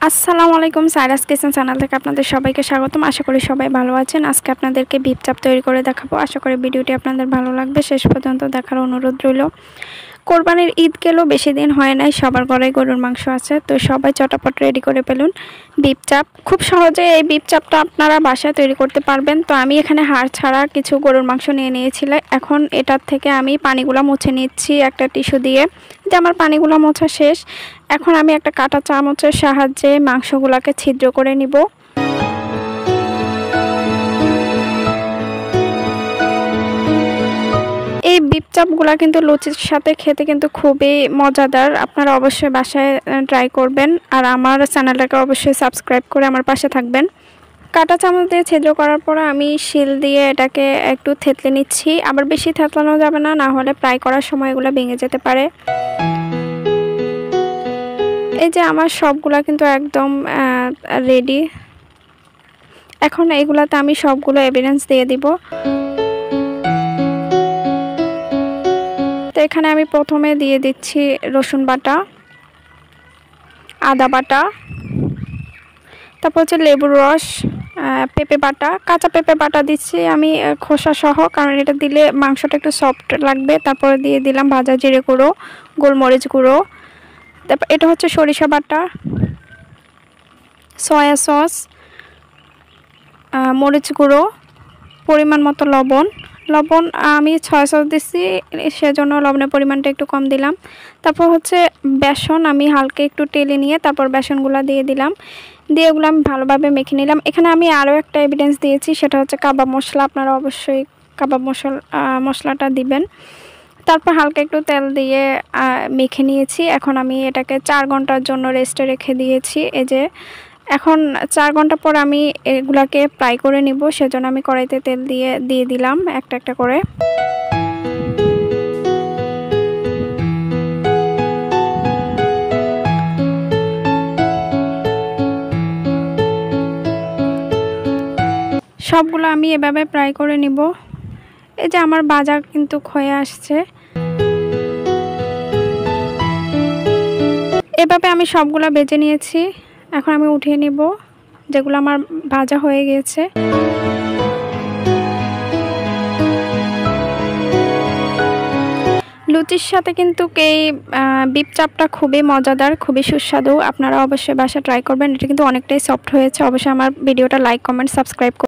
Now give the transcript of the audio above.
আসসালামু আলাইকুম, Cyrus kitchen channel থেকে আপনাদের সবাইকে স্বাগতম। আশা করি সবাই ভালো আছেন। আজকে আপনাদেরকে বিফ চাপ তৈরি করে দেখাবো। আশা করি ভিডিওটি আপনাদের ভালো লাগবে, শেষ পর্যন্ত দেখার অনুরোধ রইল। কোরবানির ঈদ গেলেও বেশি দিন হয় নাই, সবার ঘরে গরুর মাংস আছে, তো সবাই চটাপট রেডি করে ফেলুন বিফ চাপ। খুব সহজে এই বিফ চাপটা আপনারা বাসায় তৈরি করতে পারবেন। তো আমি এখানে হাড় ছাড়া কিছু গরুর মাংস নিয়ে নিয়েছিলাম। এখন এটার থেকে আমি পানিগুলো মুছে নিচ্ছি একটা টিস্যু দিয়ে। যে আমার পানিগুলো মোছা শেষ। এখন আমি একটা কাঁটা চামচের সাহায্যে মাংসগুলোকে ছিদ্র করে নিব। এই বিফ চাপগুলো কিন্তু লুচির সাথে খেতে কিন্তু খুবই মজাদার। আপনারা অবশ্যই বাসায় ট্রাই করবেন, আর আমার চ্যানেলটাকে অবশ্যই সাবস্ক্রাইব করে আমার পাশে থাকবেন। কাঁটা চামচ দিয়ে ছিদ্র করার পর আমি শিল দিয়ে এটাকে একটু থেতলে নিচ্ছি। আবার বেশি থেতলানো যাবে না, না হলে ফ্রাই করার সময় এগুলো ভেঙে যেতে পারে। এই যে আমার সবগুলা কিন্তু একদম রেডি। এখন এগুলাতে আমি সবগুলো এভিডেন্স দিয়ে দিব। তো এখানে আমি প্রথমে দিয়ে দিচ্ছি রসুন বাটা, আদা বাটা, তারপর হচ্ছে লেবুর রস, পেঁপে বাটা, কাঁচা পেঁপে বাটা দিচ্ছি আমি খোসা সহ, কারণ এটা দিলে মাংসটা একটু সফট লাগবে। তারপরে দিয়ে দিলাম ভাজা জিরে গুঁড়ো, গোলমরিচ গুঁড়ো, তারপর এটা হচ্ছে সরিষা বাটা, সয়া সস, মরিচ গুঁড়ো, পরিমাণ মতো লবণ। আমি 6 সস দিচ্ছি, সেজন্য লবণের পরিমাণটা একটু কম দিলাম। তারপর হচ্ছে বেসন, আমি হালকা একটু টেলে নিয়ে তারপর বেসনগুলো দিয়ে দিলাম। দিয়ে এগুলো আমি ভালোভাবে মেখে নিলাম। এখানে আমি আরও একটা এভিডেন্স দিয়েছি, সেটা হচ্ছে কাবাব মশলা। আপনারা অবশ্যই কাবাব মশলাটা দিবেন। তারপর হালকা একটু তেল দিয়ে মেখে নিয়েছি। এখন আমি এটাকে 4 ঘন্টার জন্য রেস্টে রেখে দিয়েছি। এই যে এখন 4 ঘন্টা পর আমি এগুলাকে ফ্রাই করে নিব, সেজন্য আমি কড়াইতে তেল দিয়ে দিলাম একটা একটা করে। সবগুলো আমি এভাবে ফ্রাই করে নিব। এই যে আমার ভাজা কিন্তু হয়ে আসছে। এভাবে আমি সবগুলো ভেজে নিয়েছি। এখন আমি উঠিয়ে নিব যেগুলো আমার ভাজা হয়ে গিয়েছে। লুচির সাথে কিন্তু এই বিফ চাপটা খুবই মজাদার, খুবই সুস্বাদু। আপনারা অবশ্যই বাসায় ট্রাই করবেন। এটা কিন্তু অনেকটাই সফট হয়েছে। অবশ্যই আমার ভিডিওটা লাইক, কমেন্ট, সাবস্ক্রাইব